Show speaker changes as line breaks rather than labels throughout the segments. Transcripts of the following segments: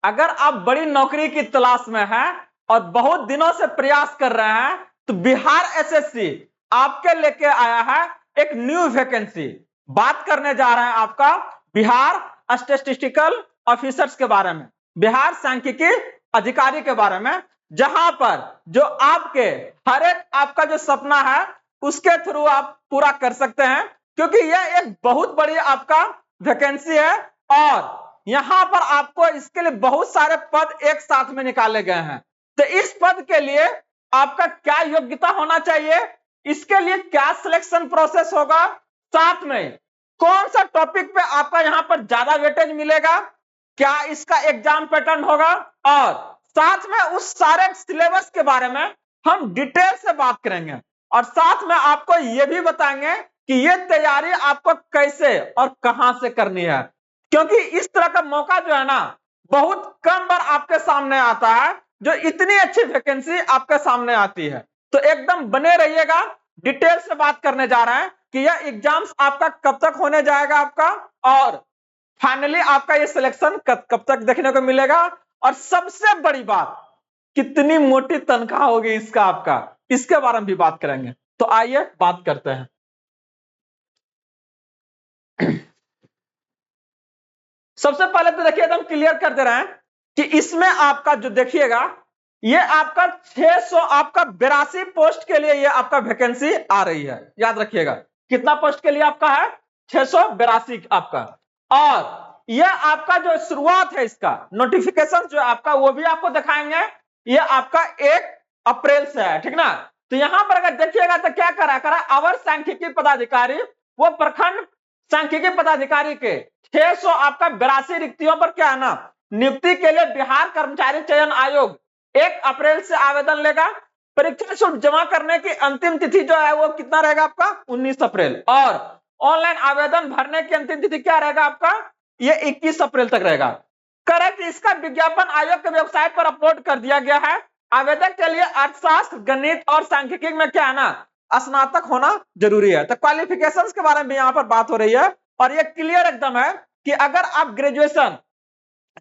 अगर आप बड़ी नौकरी की तलाश में हैं और बहुत दिनों से प्रयास कर रहे हैं तो बिहार एसएससी आपके लेके आया है एक न्यू वैकेंसी। बात करने जा रहे हैं आपका बिहार स्टैटिस्टिकल ऑफिसर्स के बारे में, बिहार सांख्यिकी अधिकारी के बारे में, जहां पर जो आपके हर एक आपका जो सपना है उसके थ्रू आप पूरा कर सकते हैं, क्योंकि यह एक बहुत बड़ी आपका वैकेंसी है और यहां पर आपको इसके लिए बहुत सारे पद एक साथ में निकाले गए हैं। तो इस पद के लिए आपका क्या योग्यता होना चाहिए, इसके लिए क्या सिलेक्शन प्रोसेस होगा, साथ में कौन सा टॉपिक पे आपका यहां पर ज्यादा वेटेज मिलेगा, क्या इसका एग्जाम पैटर्न होगा, और साथ में उस सारे सिलेबस के बारे में हम डिटेल से बात करेंगे और साथ में आपको यह भी बताएंगे कि यह तैयारी आपको कैसे और कहां से करनी है, क्योंकि इस तरह का मौका जो है ना बहुत कम बार आपके सामने आता है जो इतनी अच्छी वैकेंसी आपके सामने आती है। तो एकदम बने रहिएगा, डिटेल से बात करने जा रहे हैं कि यह एग्जाम्स आपका कब तक होने जाएगा आपका, और फाइनली आपका ये सिलेक्शन कब तक देखने को मिलेगा, और सबसे बड़ी बात कितनी मोटी तनख्वाह होगी इसका आपका, इसके बारे में भी बात करेंगे। तो आइए बात करते हैं। सबसे पहले तो देखिए एकदम क्लियर कर दे रहे हैं कि इसमें आपका जो देखिएगा ये आपका 600 आपका 82 पोस्ट के लिए ये आपका वैकेंसी आ रही है। याद रखिएगा कितना पोस्ट के लिए आपका है, 682 आपका। और यह आपका जो शुरुआत है इसका नोटिफिकेशन जो आपका वो भी आपको दिखाएंगे, ये आपका 1 अप्रैल से है, ठीक ना। तो यहां पर अगर देखिएगा तो क्या करा अवर सांख्यिकी पदाधिकारी वो प्रखंड सांख्यिकी पदाधिकारी के 600 आपका 82 रिक्तियों पर क्या है ना नियुक्ति के लिए बिहार कर्मचारी चयन आयोग 1 अप्रैल से आवेदन लेगा। परीक्षा शुल्क जमा करने की अंतिम तिथि जो है वो कितना रहेगा आपका 19 अप्रैल, और ऑनलाइन आवेदन भरने की अंतिम तिथि क्या रहेगा आपका ये 21 अप्रैल तक रहेगा। करेक्ट, इसका विज्ञापन आयोग के वेबसाइट पर अपलोड कर दिया गया है। आवेदक के लिए अर्थशास्त्र, गणित और सांख्यिकी में क्या है ना स्नातक होना जरूरी है। तो क्वालिफिकेशंस के बारे में यहाँ पर बात हो रही है और ये क्लियर एकदम है कि अगर आप ग्रेजुएशन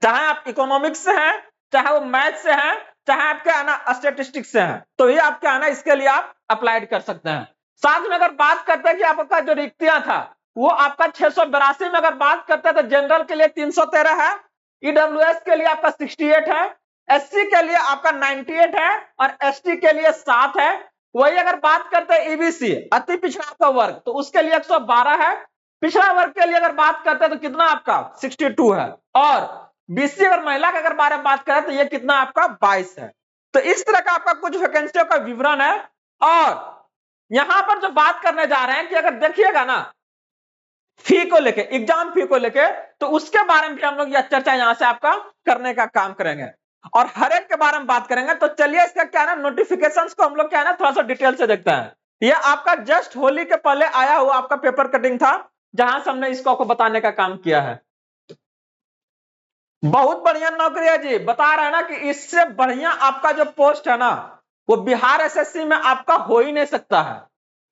चाहे आप इकोनॉमिक्स से हैं, चाहे वो मैथ से हैं, चाहे आप क्या है ना स्टैटिस्टिक्स से हैं, तो ये आप क्या है ना इसके लिए आप अप्लाइड कर सकते हैं। साथ में अगर बात करते हैं कि आपका जो रिक्तियां था वो आपका 682 में अगर बात करते हैं तो जनरल के लिए 313 है, ईडब्ल्यूएस के लिए आपका 68 है, एससी के लिए आपका 98 है और एसटी के लिए 7 है। वही अगर बात करते हैं ईबीसी अति पिछड़ा का वर्ग तो उसके लिए 112 है, पिछड़ा वर्ग के लिए अगर बात करते हैं तो कितना आपका 62 है, और बीसी अगर महिला का अगर बारे में बात करें तो ये कितना आपका 22 है। तो इस तरह का आपका कुछ वैकेंसियों का विवरण है। और यहां पर जो बात करने जा रहे हैं कि अगर देखिएगा ना फी को लेके, एग्जाम फी को लेके, तो उसके बारे में भी हम लोग यह चर्चा यहां से आपका करने का काम करेंगे और हर एक के बारे में बात करेंगे। तो चलिए इसका क्या है ना नोटिफिकेशंस को हम लोग क्या है ना थोड़ा सा डिटेल से देखते हैं। ये आपका जस्ट होली के पहले आया हुआ आपका पेपर कटिंग था जहां से हमने इसको आपको बताने का काम किया है। बहुत बढ़िया नौकरी है जी, बता रहे हैं ना कि इससे बढ़िया आपका जो पोस्ट है ना वो बिहार एसएससी में आपका हो ही नहीं सकता है।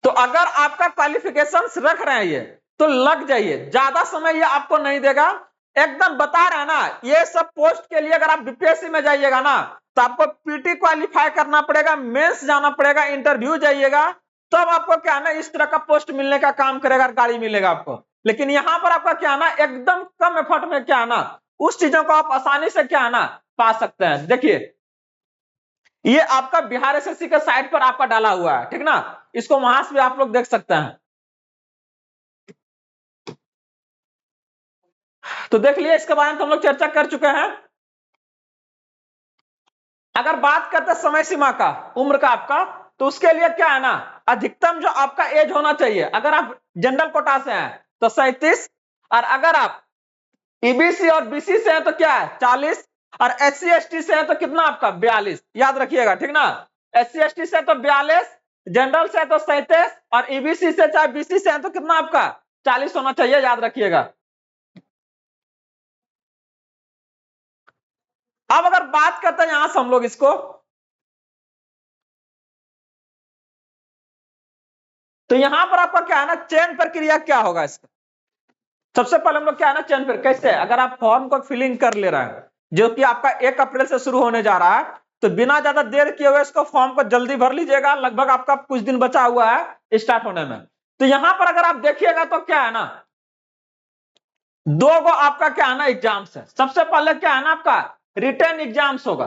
तो अगर आपका क्वालिफिकेशंस रख रहे हैं ये तो लग जाइए, ज्यादा समय ये आपको नहीं देगा। एकदम बता रहे हैं ना ये सब पोस्ट के लिए अगर आप बीपीएससी में जाइएगा ना तो आपको पीटी क्वालिफाई करना पड़ेगा, मेंस जाना पड़ेगा, इंटरव्यू जाइएगा, तब आपको क्या है ना इस तरह का पोस्ट मिलने का काम करेगा, गाड़ी मिलेगा आपको। लेकिन यहाँ पर आपका क्या है ना एकदम कम एफर्ट में क्या है ना उस चीजों को आप आसानी से क्या है ना पा सकते हैं। देखिए ये आपका बिहार एसएससी के साइट पर आपका डाला हुआ है, ठीक ना, इसको वहां से भी आप लोग देख सकते हैं। तो देख लिया, इसके बारे में तो हम लोग चर्चा कर चुके हैं। अगर बात करते हैं समय सीमा का, उम्र का आपका, तो उसके लिए क्या है ना अधिकतम जो आपका एज होना चाहिए, अगर आप जनरल कोटा से हैं तो 37, और अगर आप ईबीसी और बीसी से हैं तो क्या है 40, और एससी एसटी से है तो कितना आपका 42। याद रखिएगा, ठीक ना, एससी एसटी से तो 42, जनरल से तो 37, और ईबीसी से चाहे बीसी से है तो कितना आपका 40 होना चाहिए, याद रखिएगा। अब अगर बात करते हैं यहां से हम लोग इसको, तो यहां पर आपका क्या है ना चयन प्रक्रिया क्या होगा इसका। सबसे पहले हम लोग क्या है ना चयन पर कैसे, अगर आप फॉर्म को फिलिंग कर ले रहे हैं, जो कि आपका 1 अप्रैल से शुरू होने जा रहा है। तो बिना ज्यादा देर किए हुए इसको फॉर्म को जल्दी भर लीजिएगा, लगभग आपका कुछ दिन बचा हुआ है स्टार्ट होने में। तो यहां पर अगर आप देखिएगा तो क्या है ना, 2 गो आपका क्या है ना एग्जाम्स है। सबसे पहले क्या है ना आपका रिटर्न एग्जाम्स होगा।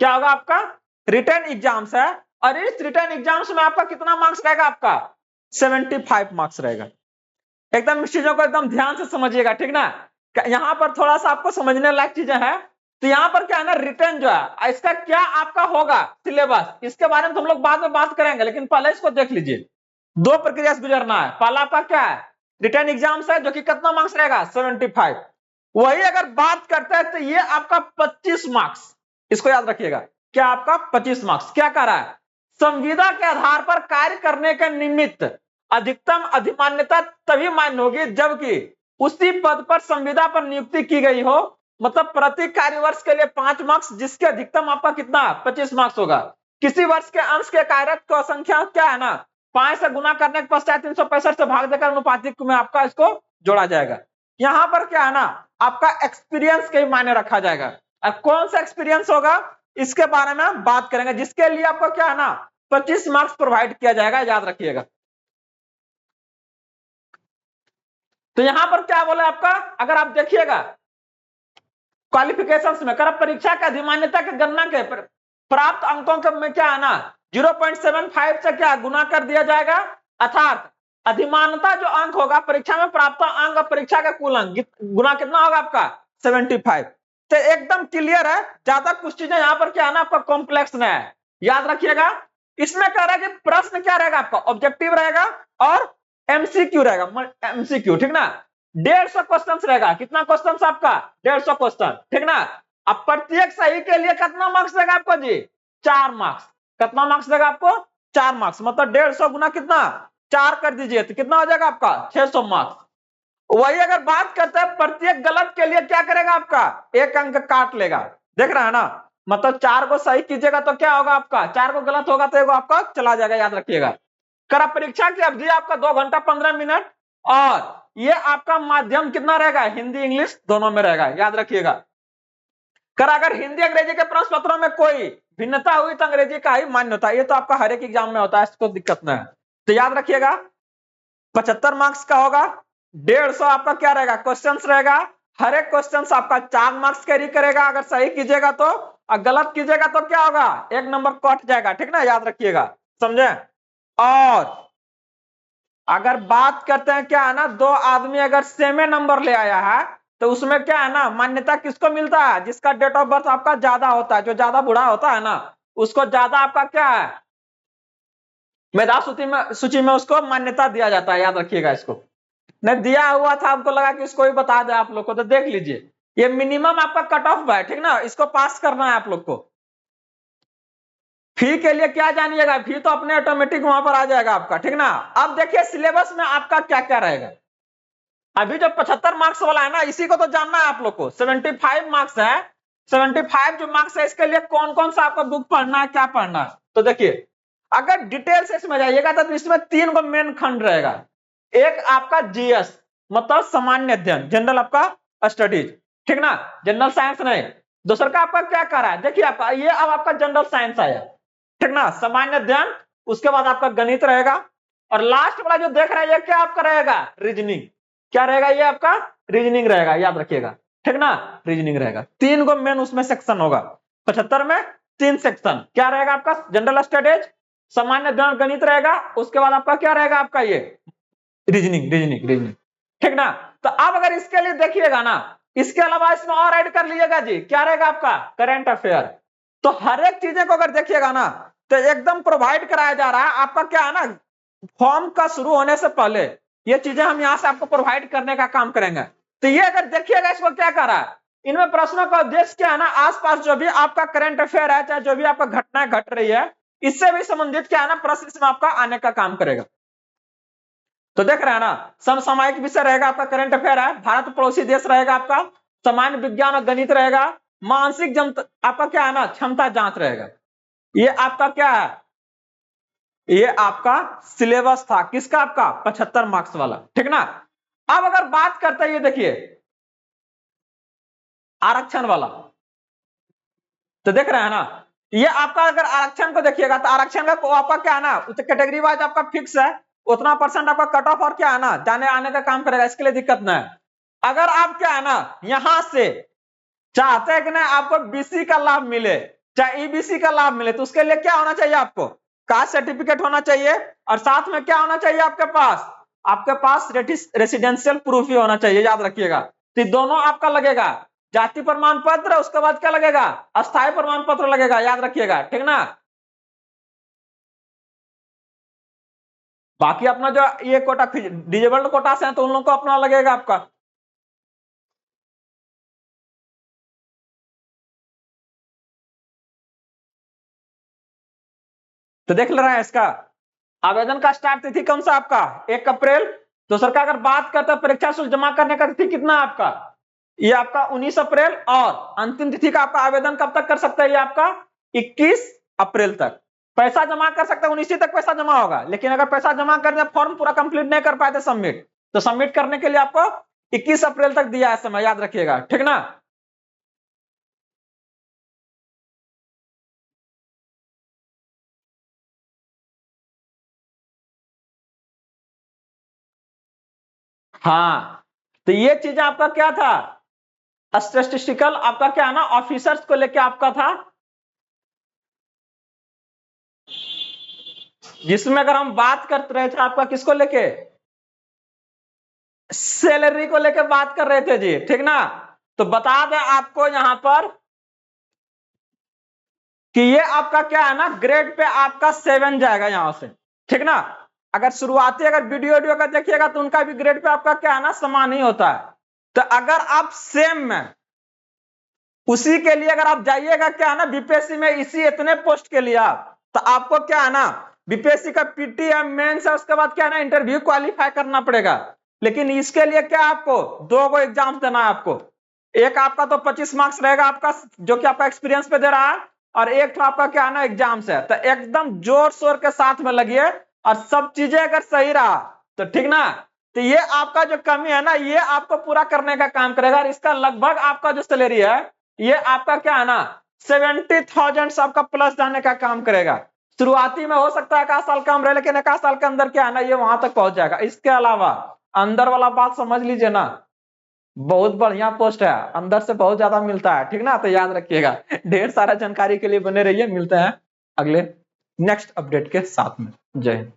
क्या होगा आपका रिटर्न एग्जाम्स है, और इस रिटर्न एग्जाम्स में आपका कितना मार्क्स रहेगा, आपका 75 मार्क्स रहेगा। एकदम इस चीजों को एकदम ध्यान से समझिएगा, ठीक ना। यहां पर थोड़ा सा आपको समझने लायक चीजें हैं। तो यहां पर क्या है ना रिटर्न जो है इसका क्या आपका होगा सिलेबस, इसके बारे में तो हम लोग बाद में बात करेंगे, लेकिन पहले इसको देख लीजिए। 2 प्रक्रिया से गुजरना है। पहला आपका क्या है रिटर्न एग्जाम्स है, जो कि कितना मार्क्स रहेगा 75। वही अगर बात करते हैं तो ये आपका 25 मार्क्स, इसको याद रखिएगा। क्या आपका 25 मार्क्स क्या कर रहा है, संविदा के आधार पर कार्य करने के निमित्त अधिकतम अधिमान्यता तभी मान्य होगी जबकि उसी पद पर संविदा पर नियुक्ति की गई हो। मतलब प्रति कार्य वर्ष के लिए 5 मार्क्स, जिसके अधिकतम आपका कितना 25 मार्क्स होगा। किसी वर्ष के अंश के कार्यरत की संख्या क्या है ना 5 से गुना करने के पश्चात 365 से भाग देकर अनुपातिक में आपका इसको जोड़ा जाएगा। यहां पर क्या है ना आपका एक्सपीरियंस के मायने रखा जाएगा। और कौन सा एक्सपीरियंस होगा इसके बारे में हम बात करेंगे, जिसके लिए आपको क्या है ना 25 मार्क्स प्रोवाइड किया जाएगा, याद रखिएगा। तो यहां पर क्या बोले आपका, अगर आप देखिएगा क्वालिफिकेशंस में कर परीक्षा के अधिमान्यता की गणना के प्राप्त अंकों के में क्या है ना 0.75 से क्या गुना कर दिया जाएगा, अर्थात अधिमान्यता जो अंक होगा परीक्षा में प्राप्त अंक और परीक्षा का कुल अंक गुना कितना होगा आपका 75। तो एकदम क्लियर है, ज्यादा कुछ चीजें यहाँ पर क्या है ना आपका कॉम्प्लेक्स नहीं है, याद रखिएगा। इसमें कह रहा है कि प्रश्न क्या रहेगा आपका ऑब्जेक्टिव रहेगा और एमसीक्यू रहेगा, एमसीक्यू ठीक ना। 150 क्वेश्चन रहेगा, कितना क्वेश्चन आपका 150 क्वेश्चन, ठीक ना। अब प्रत्येक सही के लिए कितना मार्क्स देगा आपको जी 4 मार्क्स। कितना मार्क्स देगा आपको 4 मार्क्स, मतलब 150 गुना कितना 4 कर दीजिए तो कितना हो जाएगा आपका 600 मार्क्स। वही अगर बात करते हैं प्रत्येक गलत के लिए क्या करेगा आपका 1 अंक काट लेगा, देख रहा है ना। मतलब 4 को सही कीजिएगा तो क्या होगा आपका 4 को गलत होगा तो एगो आपका चला जाएगा, याद रखिएगा। करा परीक्षा की अवधि आपका 2 घंटा 15 मिनट, और ये आपका माध्यम कितना रहेगा हिंदी इंग्लिश दोनों में रहेगा, याद रखिएगा। कर अगर हिंदी अंग्रेजी के प्रश्न पत्रों में कोई भिन्नता हुई तो अंग्रेजी का ही मान्य होता है, ये तो आपका हर एक एग्जाम में होता है, इसको दिक्कत नहीं है। तो याद रखिएगा 75 मार्क्स का होगा, 150 आपका क्या रहेगा क्वेश्चन रहेगा। हर एक क्वेश्चन आपका 4 मार्क्स कैरी करेगा, अगर सही कीजिएगा तो, और गलत कीजिएगा तो क्या होगा 1 नंबर कट जाएगा, ठीक ना, याद रखिएगा, समझे। और अगर बात करते हैं क्या है ना 2 आदमी अगर सेमे नंबर ले आया है तो उसमें क्या है ना मान्यता किसको मिलता है, जिसका डेट ऑफ बर्थ आपका ज्यादा होता है, जो ज्यादा बूढ़ा होता है ना उसको ज्यादा आपका क्या है मेधा सूची में उसको मान्यता दिया जाता है, याद रखिएगा। इसको नहीं दिया हुआ था, हमको लगा कि इसको ही बता दे आप लोग को, तो देख लीजिए ये मिनिमम आपका कट ऑफ है, ठीक ना, इसको पास करना है आप लोग को। फी के लिए क्या जानिएगा, फी तो अपने ऑटोमेटिक वहां पर आ जाएगा आपका, ठीक ना। अब देखिए सिलेबस में आपका क्या क्या रहेगा। अभी जो 75 मार्क्स वाला है ना इसी को तो जानना है आप लोग को। 75 मार्क्स है, 75 जो मार्क्स है इसके लिए कौन कौन सा आपको बुक पढ़ना है, क्या पढ़ना है। तो देखिए अगर डिटेल से इसमें जाइएगा तो इसमें 3 गो मेन खंड रहेगा। एक आपका जीएस मतलब सामान्य अध्ययन, जनरल आपका स्टडीज, ठीक ना, जनरल साइंस नहीं। दूसरा का आपका क्या कर रहा है, देखिए आपका ये अब आपका जनरल साइंस आया, ठीक ना, सामान्य अध्ययन, उसके बाद आपका गणित रहेगा, और लास्ट वाला जो देख रहे हैं ये क्या आपका रहेगा रीजनिंग। क्या रहेगा ये आपका रीजनिंग रहेगा, याद रखिएगा, ठीक ना, रीजनिंग रहेगा। 3 गो मेन उसमें सेक्शन होगा, 75 में 3 सेक्शन क्या रहेगा आपका जनरल स्टडीज, सामान्य अध्ययन, गणित रहेगा, उसके बाद आपका क्या रहेगा आपका ये रीजनिंग रीजनिंग रीजनिंग, ठीक ना। तो अब अगर इसके लिए देखिएगा ना इसके अलावा इसमें और ऐड कर लीजिएगा जी, क्या रहेगा आपका करंट अफेयर। तो हर एक चीजें को अगर देखिएगा ना तो एकदम प्रोवाइड कराया जा रहा है आपका, क्या है ना फॉर्म का शुरू होने से पहले ये चीजें हम यहाँ से आपको प्रोवाइड करने का काम करेंगे। तो ये अगर देखिएगा इसको क्या कर रहा है, इनमें प्रश्नों का उद्देश्य क्या है ना आसपास जो भी आपका करंट अफेयर है, चाहे जो भी आपका घटनाएं घट रही है इससे भी संबंधित क्या है ना प्रश्न इसमें आपका आने का काम करेगा। तो देख रहे हैं ना समसामयिक विषय रहेगा आपका, करंट अफेयर है, भारत पड़ोसी देश रहेगा आपका, सामान्य विज्ञान और गणित रहेगा, मानसिक आपका क्या है ना क्षमता जांच रहेगा। ये आपका क्या है, ये आपका सिलेबस था किसका आपका 75 मार्क्स वाला, ठीक ना। अब अगर बात करते हैं ये देखिए आरक्षण वाला, तो देख रहे हैं ना, ये आपका अगर आरक्षण को देखिएगा तो आरक्षण का आपका क्या है ना, कैटेगरी वाइज आपका फिक्स है, उतना परसेंट आपका कट ऑफ और क्या है ना जाने आने का काम करेगा, इसके लिए दिक्कत नहीं है। अगर आप क्या है ना यहां से चाहते हैं कि ना आपको बीसी का लाभ मिले, चाहे ईबीसी का लाभ मिले, तो उसके लिए क्या होना चाहिए, आपको कास्ट सर्टिफिकेट होना चाहिए, और साथ में क्या होना चाहिए आपके पास रेसिडेंशियल प्रूफ ही होना चाहिए, याद रखिएगा। तो दोनों आपका लगेगा, जाति प्रमाण पत्र, उसके बाद क्या लगेगा, अस्थायी प्रमाण पत्र लगेगा, याद रखिएगा, ठीक ना। बाकी अपना जो ये कोटा डिजेबल्ड कोटा से है तो उन लोगों को अपना लगेगा आपका। तो देख ले रहे हैं इसका आवेदन का स्टार्ट तिथि कौन सा आपका 1 अप्रैल। तो सरकार अगर बात करता है परीक्षा शुल्क जमा करने का तिथि कितना आपका, ये आपका 19 अप्रैल, और अंतिम तिथि का आपका आवेदन कब तक कर सकता है, ये आपका 21 अप्रैल तक। पैसा जमा कर सकते हैं 19 तक पैसा जमा होगा, लेकिन अगर पैसा जमा करने फॉर्म पूरा कंप्लीट नहीं कर पाए थे सबमिट, तो सबमिट करने के लिए आपको 21 अप्रैल तक दिया है समय, याद रखिएगा, ठीक ना। हाँ, तो ये चीज आपका क्या था, स्टैटिस्टिकल आपका क्या है ना ऑफिसर्स को लेके आपका था, जिसमें अगर हम बात करते रहे थे आपका किसको लेके, सैलरी को लेके बात कर रहे थे जी, ठीक ना। तो बता दें आपको यहां पर कि ये आपका क्या है ना ग्रेड पे आपका 7 जाएगा यहां से, ठीक ना। अगर शुरुआती अगर वीडियो का देखिएगा तो उनका भी ग्रेड पे आपका क्या है ना समान ही होता है। तो अगर आप सेम में उसी के लिए अगर आप जाइएगा क्या है ना बीपीएससी में इसी इतने पोस्ट के लिए आप, तो आपको क्या है ना बीपीएससी का पीटीएम मेंस है, उसके बाद क्या है ना इंटरव्यू क्वालिफाई करना पड़ेगा। लेकिन इसके लिए क्या आपको 2 एग्जाम देना है आपको, एक आपका तो 25 मार्क्स रहेगा आपका जो कि आपका एक्सपीरियंस पे दे रहा है, और एक तो आपका क्या है ना एग्जाम्स है। तो एकदम जोर शोर के साथ में लगिए, और सब चीजें अगर सही रहा तो ठीक ना, तो ये आपका जो कमी है ना ये आपको पूरा करने का काम करेगा, और इसका लगभग आपका जो सैलरी है ये आपका क्या है ना 70,000 आपका प्लस जाने का काम करेगा। शुरुआती में हो सकता है 1 साल कम रहे, लेकिन 1 साल के अंदर क्या है ना ये वहां तक पहुंच जाएगा। इसके अलावा अंदर वाला बात समझ लीजिए ना, बहुत बढ़िया पोस्ट है, अंदर से बहुत ज्यादा मिलता है, ठीक ना। तो याद रखिएगा, ढेर सारा जानकारी के लिए बने रहिए, मिलते हैं अगले नेक्स्ट अपडेट के साथ में। जय हिंद।